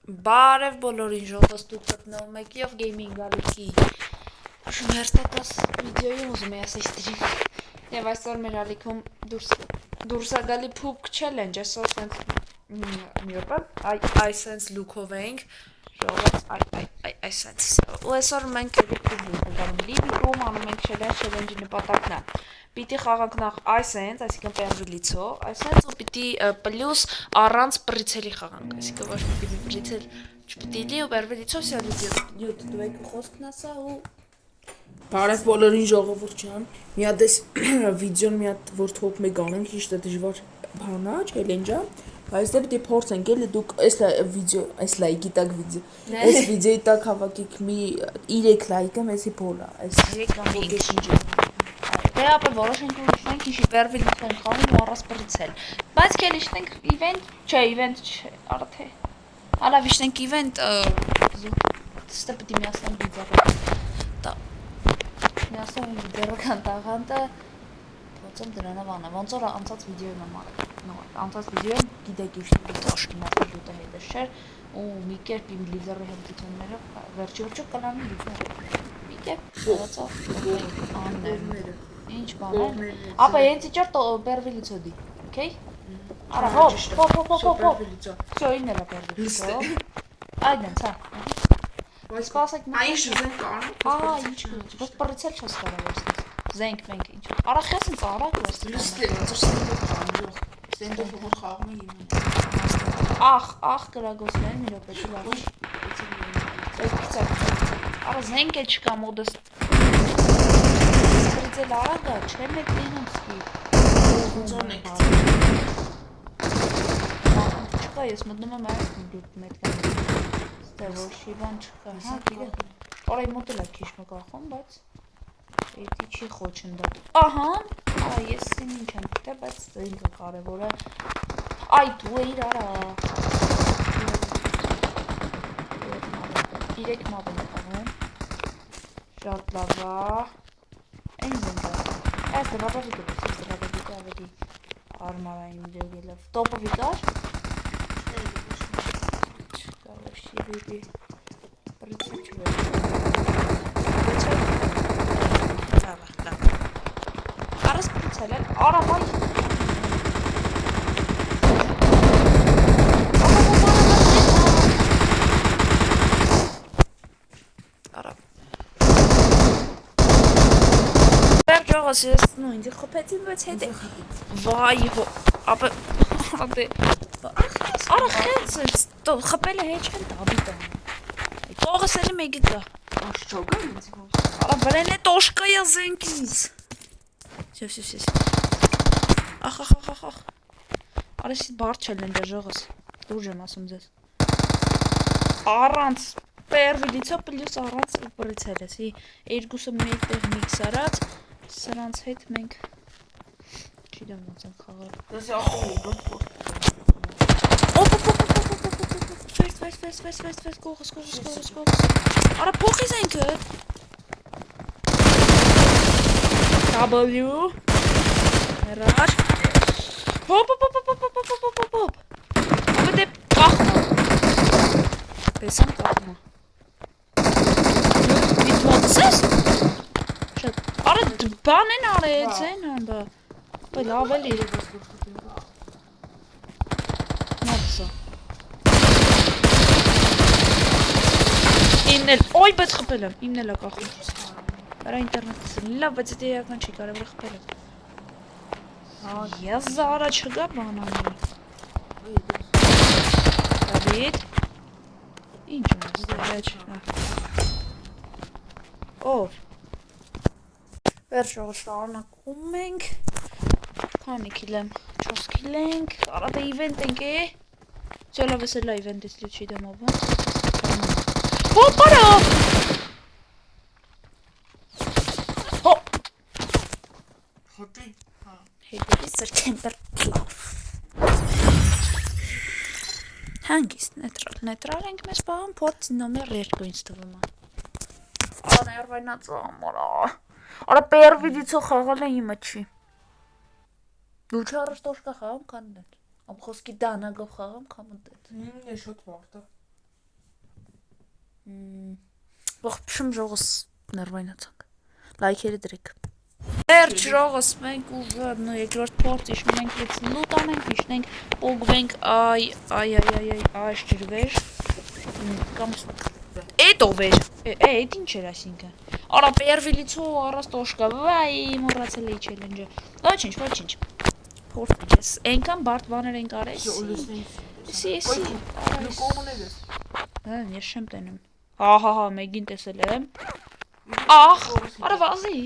Բարև բոլորին ժողովուրդ դուք գտնվում եք եւ գեյմինգ ալիքի շուտերտակաս վիդեոյում ուզում եմ ասել ստրիմ եւ այսօր մեր ալիքում դուրս է գալի փուփ չելենջ այսօր sense մի րոպե այ sense look-ով ենք ժողովուրդ այ sense ու այսօր մենք փուփ ենք անում լիվիում անում ենք challenge-ի նպատակն է Պիտի խաղանք նախ այսենց, այսինքն պերվիլիցով, այսենց ու պիտի պլյուս առանց պրիցելի խաղանք, այսինքն ոչ պիտի պրիցել չպիտի լի ու պերվիլիցով սյա լյուտ դու եք խոսքն ասա ու Բարև բոլորին ժողովուրդ ջան, մի հատ էս վիդեոն մի հատ որ top 1 անենք, ճիշտ է դժվար բան է, challenge-ը, բայց դե պիտի փորձենք, էլի դուք այս վիդեո, այս լայքի տակ վիդեո, այս վիդեոյի տակ հավաքեք մի 3 լայքը, մեզի փոլ է, այս 3 կամ 5 Դե ապա որոշենք ու իշխենք ինչի պերվիլիցով ենք խաղում ու առանց պրիցել, բայց կել իշխենք իվենտ, չէ, արա թե, հալավ իշխենք իվենտ, ստե պիտի միասնեմ վիդերական տաղանդը փոցեմ դրանով անեմ, ոնց որ անցած վիդեոյում եմ արել, անցած վիդեոյում գիտեք իշխենք դաշկի մարդը յուտը հետը շեր ու մի կերպ իմ լիզերի հմտություններով վերջի կլանում լիզերը, մի կերպ շարացավ աններները Ինչ բան է, ապա ենց իճար պերվիլիցո դի, okay? Արա, հոպ, Всё, ինն էլա պերվիլիցո Այդ նենց, հա Սպասեք Այն շզենք անում, ինչ կուց, ոստ պրիցել չես կարավ ոսնից Զենք մենք ինչ Արա խես ինց արակ ոսնից Ստենդով որ խաղում են Ախ կրագոսներ մի ռոպետի լավի Արա զենք է չկա մոդս Պրիցել արագա, չեմ եք դինումսկի Ձոն եք Չկա, ես մտնում եմ այս մետկան Ստե որ շիվան չկա, հա գիրը Արա իմ մոտ էլ է քիչ մկախում, բայց Էդի չի խոչնդա Ահա, ես իմ ինչ եմ պիտե, բայց ինքը կարևոր է Այ դու էիր արա 3 մաբ եմ խաղում Շատ լավա Այն զենք է Այս դրաբավիկը բես, ես դրաբավիկը ավելի արմարային դեգելով Տոպովի կար Չկա ոչի բիբի Պրիցել չվեր Պրիցել Լավա, լավ Արս պրիցել էլ, արա վայ Ժողոս ես նույն դի խոպեցին, բայց հետ է Վայ հո, ապը Արա խեց խպել է հեչ են տաբիտա Կողս էլի մեկի կա Աշճոգը ինձ Արա վրեն է տոշկա յա զենքից Սյո Ախ Արես բար չելենջ է ժողոս Դուրջ եմ ասում ձեզ Առանց պերվիլիցո պլյուս առանց պրիցել ես Երկուսը մեկ տեղ միքս արած Սրանց հետ մենք Չիդեմ ոնց են խաղալ Դասի ախոմ Վես կողս Արա փոխի զենքը W Հերար Հոպ Ապա դե կախմա Պեսան կախմա Իտ մոտս ես Արա բան են արեց են հանդա Պայ լավ էլի Մոտսա Իմն էլ, ոյ բայց խպել եմ, իմն էլ է կախում Արա ինտերնետս լավ, բայց էտ էական չի կարևոր խպել եմ Ես զարա չգա բանանի Դավիդ Ինչ եմ ես դավեջ Ով Վերջողը շարունակում ենք Քանի քիլ եմ 4 քիլ ենք Արա դե իվենտ ենք է Սյո լավ ես էլա իվենտից լիչի դեմով Հոպ արա Հոպ Հոտի Հետևի սրկեմ բրկլավ Հանգիստ նետրալ ենք մեզ բաղան Պորտ նոմեր 2 ինձ տվում է Արա ներվայնացա ամորա Արա պերվիդիցո խաղալ է իմը չի Դու չի առաջ տոշկա խաղամ կան դետ Ամ խոսքի դանագով խաղամ կամը դետ Նիմն է շոտ վարդը Ողջույն ժողովուրդ ներվայնացանք։ Լայքերը դրեք։ Վերջ ժողովուրդ մենք ուժը երկրորդ փորձ իշնենքից լուտ անենք, իշնենք օգվենք այս ջրվեր։ Կամ это вեր։ Էդ ինչ էր այսինքն։ Արա первый лицо առաստոշկա, վայ, մոռացել էի չելենջը։ Ոչինչ։ Փորձ այնքան բարդ բաներ ենք արել։ Սի։ Ես չեմ տենում։ Հա, մեկին տեսել եմ։ Ախ, արա վազի։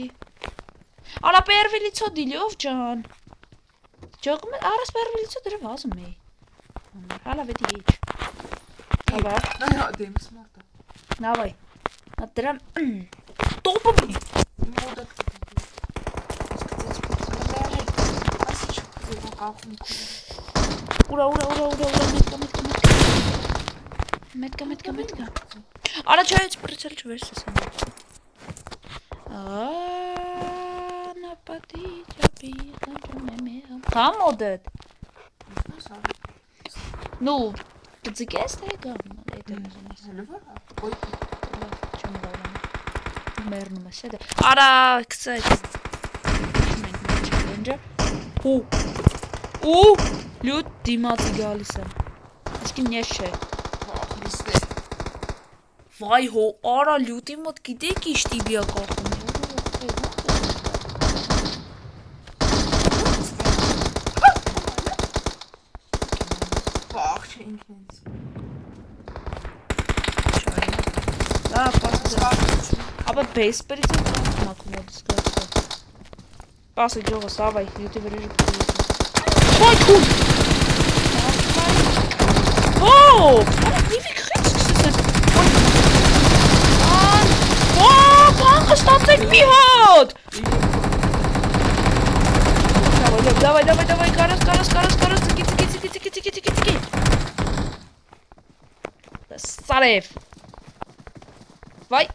Արա первый лицо դիլով ջան։ Ջոգում արաս первый лицо դրա վազում էի։ Հալա վետի իջ։ Աբա։ Նա դեմ սմարտա։ Նավայ։ Նա դրա տոպը մի։ Ուրա մետկա։ Արա չայց պրիցել չվերս ասան։ На պատիճապի Կամ օդետ։ Ну, դծիկես թե գամ։ Չեմ գալում։ Մերնում ես դա։ Արա, քսա։ Մենք չելենջը։ Ու լյուտ դիմացի գալիս եմ։ Այսքին ես չէ։ Վայ հո, արա լյուտի մոտ գիտեք ինչ տիբիա կախում։ Բախ չէ ինքնից։ Դա պաստա։ Աբա բեյսպերից մակում է դիսկրետ։ Պասը ջողը սավայ, լյուտի վրեժը պրիզը։ Վայ քուն։ Նիվիկ խիչ սկսեցեմ։ Բան ստացեք մի հոտ։ Давай, կարաս, ծկի։ Սարև։ Վայ։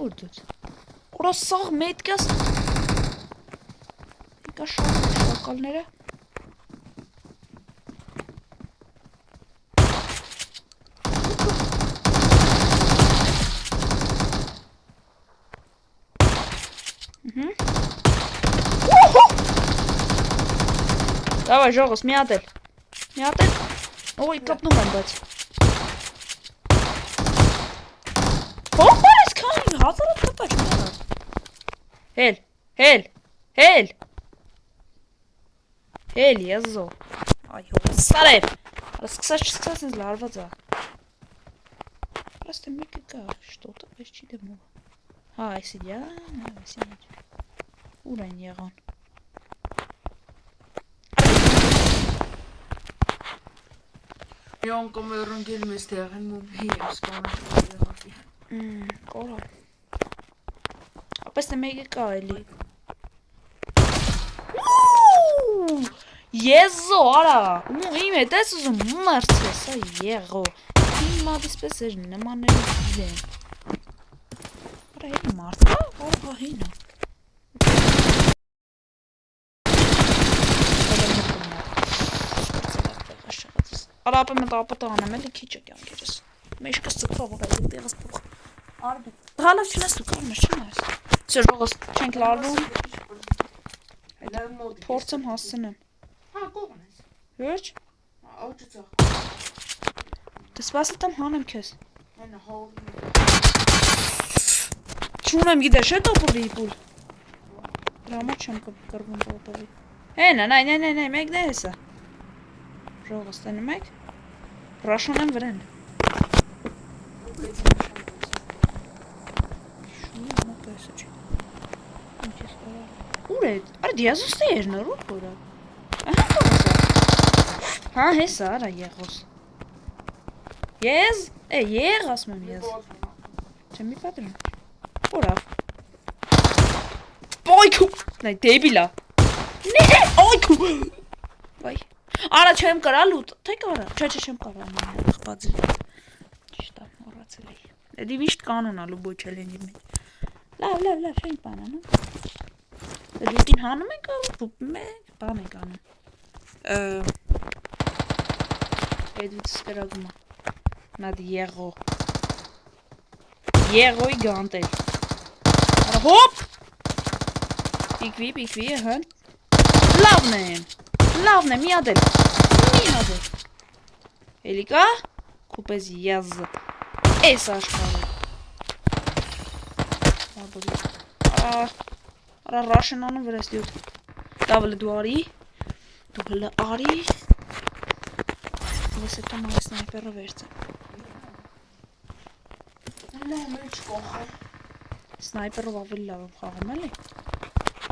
Ուր դուց։ Ուրա սաղ մետկաս։ Եկա շակալները։ Давай, ժողոս, մի հատ էլ։ Ոյ, կապնում եմ, բայց։ Հոպար ես կանի, հազարատ կպաչ, Հել, եզո։ Այ հո, սարև։ Սկսած ինձ լարված է։ Պրաստը մեկը կա, շտոտը պես չի դեմով։ Հա, այսի դյան, այսի նիչ։ Ուր են եղան։ Yon kom er een keer mis tegen moet hier scannen. Կորա։ Ապես թե մեկը կա էլի։ Եզո, արա։ Իմ հետ ես ուզում մրցես, եղո։ Իմ մատիս պես էր նմանների դեն։ Արա հելի մարդա, արա հինա։ Արա ապը մտ ապտը անեմ էլի քիչ է կյանքերս։ Մեջքս ծկվա որ այդ տեղս փոխ։ Արբի։ Հալավ չնես դու կարմես չնես։ Սեր ժողոս չենք լարվում։ Փորձեմ հասցնեմ։ Հա, կողն ես։ Վերջ։ Աուճուցա։ Դե սպասի տամ հանեմ քեզ։ Հենա հող։ Չունեմ գիտես է տոպովի պուլ։ Դրա համար չեմ կրվում տոպովի։ Հենա, նայ, մեկն է հեսա։ Ժողոս տենում եք։ Ռաշոն եմ վրեն։ Ուր է։ Արա դիազոստի էր նորու կորա։ Ահա կողոս։ Հա հեսա արա եղոս։ Ես, եղ ասում եմ ես։ Չեմ մի պատրում։ Որավ։ Պոյքու։ Նայ դեբիլա։ Նե, այքու։ Վայ։ Արա չեմ կարա լուտ, թե կարա, չէ չեմ կարա խպածի, ճիշտ է, մոռացել էի, էդի վիշտ կանոն ալու բոչ էլ են իր մեջ, լավ, չենք բան անում, լուտին հանում ենք, բան ենք անում, Էդվից կրագում է։ Նադ եղո։ Եղոյ գանտել։ Արա հոպ։ Պիկվի, հն։ Լավն է, մի հատ էլ։ Էլիկա, կուպեզ եզ։ Էս աշխարը։ Արա ռաշենանը վրես դյոտ։ Դավլը դու արի։ Դու հլը արի։ Ես էտո մայ սնայպերը վերցը։ Սնայպերով ավելի լավ եմ խաղում էլի։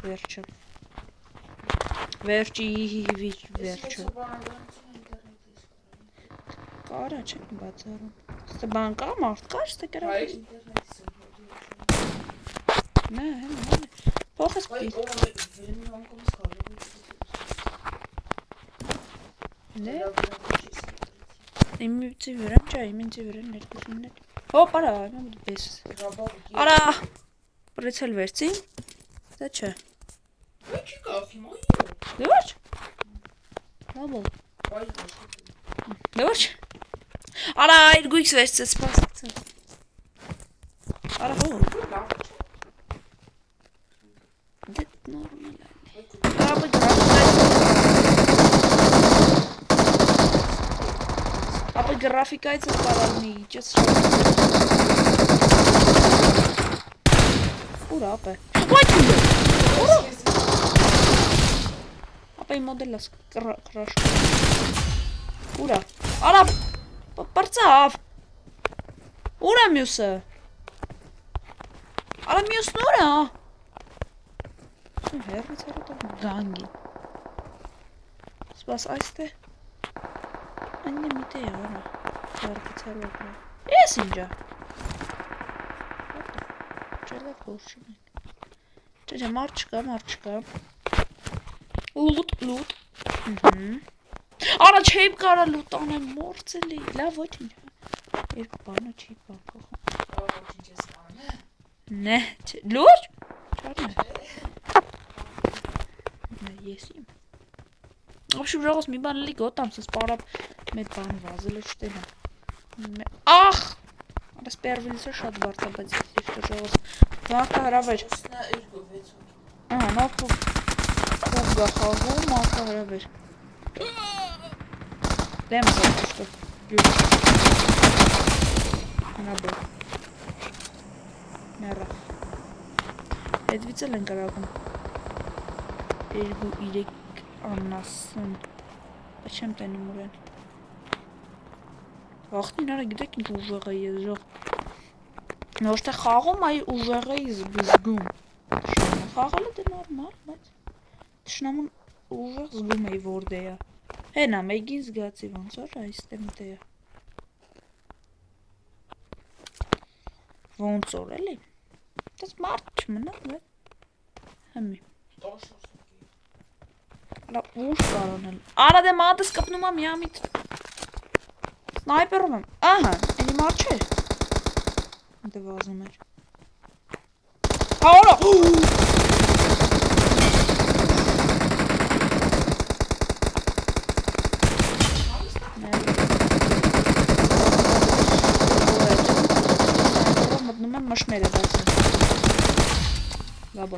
Վերջը։ Վերջը։ Կարա չեք բացարում։ Ստե բան կա, մարդ կար, ստե կրակից։ Նե, հեն, փոխես պիտի։ Նե։ Իմ ծիվերն չա, իմ ծիվերն ներկուսումն էր։ Հոպ, արա, իմ բես։ Արա, պրեցել վերցի, դա չէ։ Չի կախիմ, այո։ Դուրջ։ Լաբոլ։ Դուրջ։ Արա, իր գույքս վերցը, սպասացը։ Արա, հոլ։ Դետ նորմալ է։ Արա, ապա գրաֆիկայից է պարալնի, իջես շատ։ Ուր ապ է։ Ոյ կունդը։ Ապա իմ մոդել ես կրաշ։ Ուրա։ Արա, պրծավ։ Ուր է մյուսը։ Արա մյուսն ուր է։ Հերվից հերոտով գանգի։ Սպաս այստե։ Աննե միտե է արա։ Հերվից հերոտով։ Ես ինջա։ Չելը փոշում ենք։ Չէ, մարդ չկա։ Լուտ։ Արա չեիպ կարա լուտ անեմ մորցելի, լավ ոչինչ։ Երկու բանը չի բան փոխում։ Ոչինչ ես անում է։ Նե, լուրջ։ Չարնե։ Նե, ես իմ։ Общем, ժողոս մի բան լի գոտամ, սս պարապ մետ բան վազել է չտենա։ Ախ, արաս պերվիլսը շատ բարդ է, բայց ես ժողոս վարկա հրավեր։ Նավ փուկ գա խաղում, արկա հրավեր։ Դեմ զոհուշտը, գյուր։ Նաբը։ Ներա։ Հետվից էլ են կրագում։ 2-3 անասն։ Բայց չեմ տենում ուրեն։ Աղթին արա գիտեք ինչ ուժեղ է ես ժող։ Ոչ թե խաղում, այ ուժեղ էի զգում։ Խաղալը դե նորմալ, բայց թշնամուն ուժեղ զգում էի որ դեյա։ Հենա, մեգին զգացի ոնց որ այստեմ դեյա։ Ոնց որ էլի։ Դες մարդ չմնա, բայց հմի։ Արա ուշ կարոնել։ Արա դե մատս կպնում եմ յամիտ։ Սնայպերում եմ։ Ահա, էնի մարդ չէ։ Դե վազում էր։ Հա, արա։ Մտնում եմ մշներ է դասում։ Լաբա։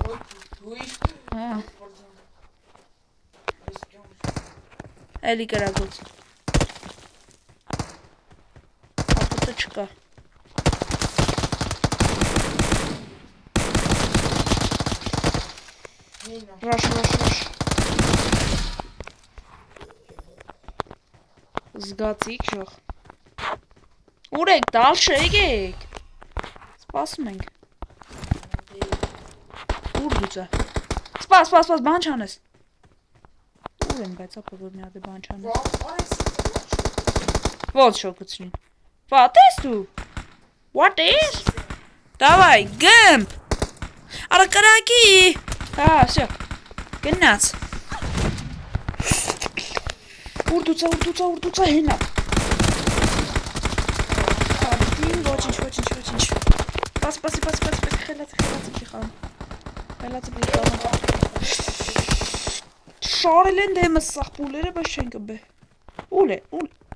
Էլի կրագոց։ Ապոտը չկա։ Ռաշ։ Զգացիք ժող։ Ուր եք, դալ շեգեք։ Սպասում ենք։ Ուր դուծա։ Սպաս, բան չանես։ Ուր եմ, բայց ապա որ մի հատ է բան չանես։ Ոնց շոկուցին։ What is դու։ What is։ Давай, գմպ։ Արա կրակի։ Հա, всё։ Գնաց։ Ուր դուծա հենա։ Արդին ոչինչ։ Պաս, խելացի խաղում։ Շարել են դեմս սաղ պուլերը, բայց չեն կբե։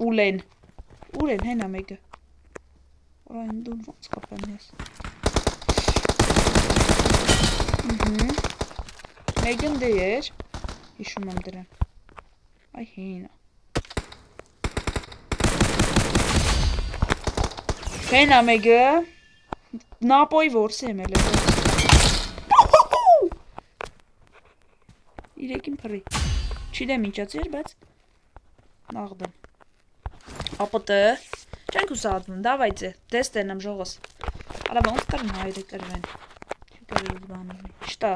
Ուլեն հենա մեկը։ Որա են դուն ոնց կապեմ ես։ Մեկն դե էր։ Հիշում եմ դրան։ Այ հենա։ Հենա մեկը։ Նապոյ որսի եմ էլ է։ Իրեկին փռի։ Չիդեմ ինչացի էր, բայց նաղդեմ։ Ապոտը։ Չենք ուսատվում, դավայցե, դեստեն եմ ժողոս։ Արա ոնց կրն հայրը կրվեն։ Չկրվի բանովի։ Շտա,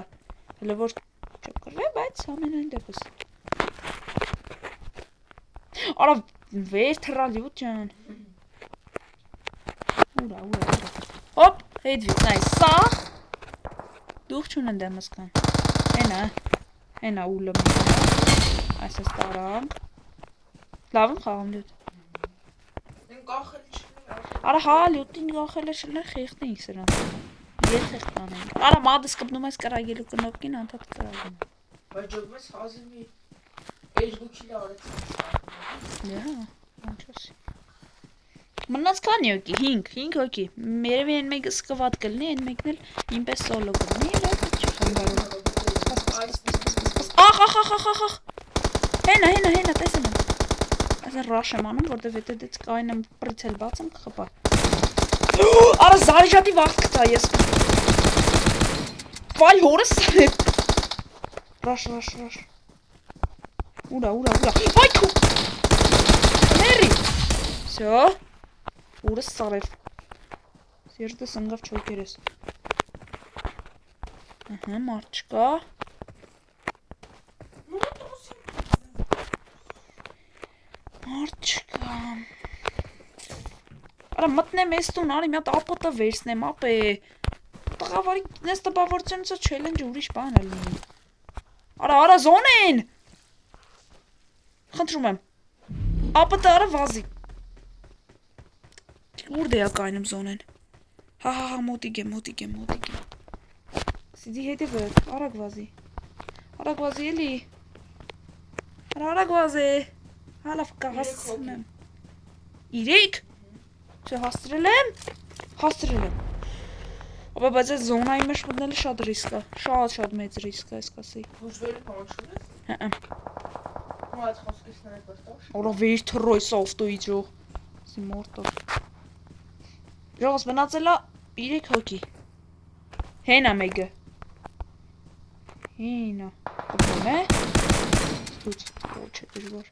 հլը որ չկրվե, բայց ամենայն դեպս։ Արա վեր թրալյուտ ճան։ Ուրա։ Հոպ, հետվիտ, նայ, սաղ։ Դուղ չունեն դեմս կան։ Հենա ուլը մեկը։ Այս ես տարանք։ Լավն խաղում լյուտ։ Արա հա լյուտին գախել է շլներ խիղթ էինք սրան։ Ետ խիղթ կանենք։ Արա մադս կպնում ես կրագելու կնովքին անդատ կրագում։ Բայց ջոգում ես հազիմի 2 կիլո արեց։ Անչոսի։ Մնաց կանի հոքի, 5 հոքի։ Մերևի են մեկը սկվատ կլնի, են մեկն էլ ինպես սոլո կլնի, Ախ, հենա, տեսեմ եմ։ Այսեն ռաշ եմ անում, որտև եթե դեց կային եմ պրիցել բաց եմ կխպա։ Արա զարիժատի վաղտ կտա ես։ Վայ հորս սարև։ Ռաշ։ Ուրա։ Վայ քու։ Հերի։ Սյո։ Հորս սարև։ Սիրտս ընգավ չոքեր ես։ Մարդ չկա։ Մարդ չկա։ Արա մտնեմ ես տուն, արի մի հատ ապոտը վերցնեմ, ապե։ Տղավարի նես տպավորությունից չելենջը ուրիշ բան էլ լինի։ Արա զոնեն։ Խնդրում եմ։ Ապոտը արա վազի։ Ուր դեյա կայնում զոնեն։ Հա, մոտիկ եմ։ Սիդի հետևը, արագ վազի էլի։ Արագ վազի։ Հալավ կա հասցրում եմ։ 3 Չէ հաստրել եմ։ Ապա բայց այս զոնայի մեջ մտնելը շատ ռիսկ է։ Շատ մեծ ռիսկ է, ես կասեի։ Ոչ վերը փամաչում ես։ Հա։ Ու այդ խոսքեսն է բաստաշ։ Օրա վեր թռոյ սոֆտոյի ջող։ Սի մորտով։ Ժողոս մնացելա 3 հոգի։ Հենա մեկը։ Կպրոմ է։ Ստուց, ոչ է դժվար։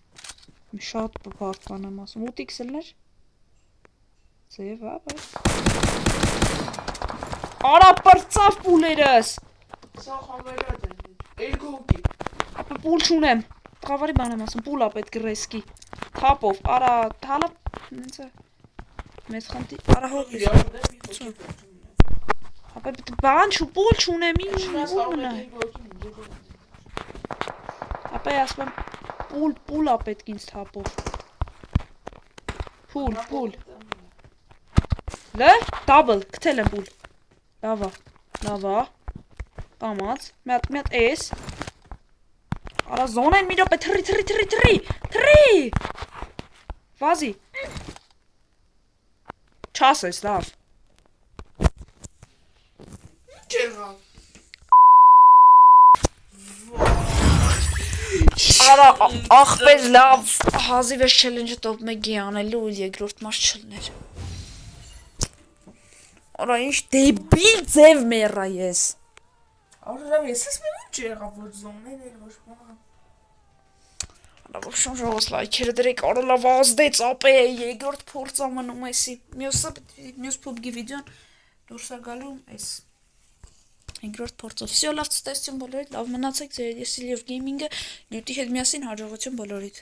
Մի շատ բարդ բան եմ ասում, 8x էլներ։ Ձև, բայց։ Արա պրծավ պուլերս։ Սա խամերատ են, 2 հոգի։ Ապա պուլ չունեմ, տղավարի բան եմ ասում, պուլ ապետ գրեսկի, թապով, արա, թալապ, նենց է, մեծ խնդի, արա հոգի։ Ապա բան չու, պուլ չունեմ, ինչ մնա։ Ապա ասում եմ, պուլ ապետք ինձ թապով։ Պուլ։ Լը, դաբլ, կթել եմ պուլ։ Լավա, կամաց, միատ էս։ Արա զոն են մի ռոպե, թրի։ Վազի։ Չաս ես, լավ։ Չեղավ։ Արա ախպեր լավ հազիվ ես չելենջը տոպ մեկի անելու ու երկրորդ մաս չլներ։ Արա ինչ դեբիլ ձև մեռա ես։ Արա ես ես մեն ինչ եղավ որ զոնեն էր ոչ բան։ Արա ոչմ ժողոս լայքերը դրեք արա լավ ազդեց ապե երկրորդ փորձ ամնում էսի։ Մյուս փոբգի վիդեոն դուրս է գալու էս։ Երկրորդ փորձով։ Всё լավ ցտեսություն բոլորիդ, լավ մնացեք ձեր եսիլիվ գեյմինգը, լյութի հետ միասին հաջողություն բոլորիդ։